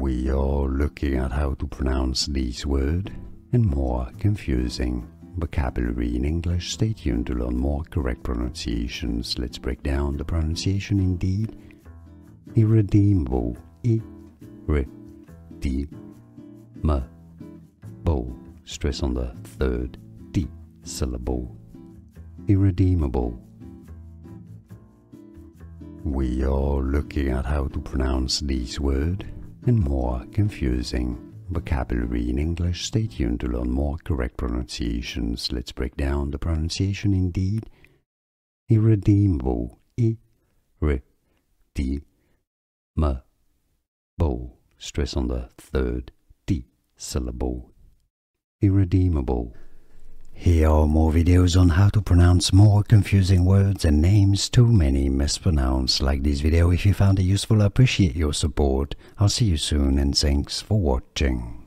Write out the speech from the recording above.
We are looking at how to pronounce these words and more confusing vocabulary in English. Stay tuned to learn more correct pronunciations. Let's break down the pronunciation indeed. Irredeemable. I-re-de-ma-bo. Stress on the third D syllable. Irredeemable. We are looking at how to pronounce these words and more confusing vocabulary in English. Stay tuned to learn more correct pronunciations. Let's break down the pronunciation indeed. Irredeemable. I-re-de-ma-bo. Stress on the third D syllable. Irredeemable. Here are more videos on how to pronounce more confusing words and names too many mispronounced. Like this video if you found it useful. I appreciate your support. I'll see you soon and thanks for watching.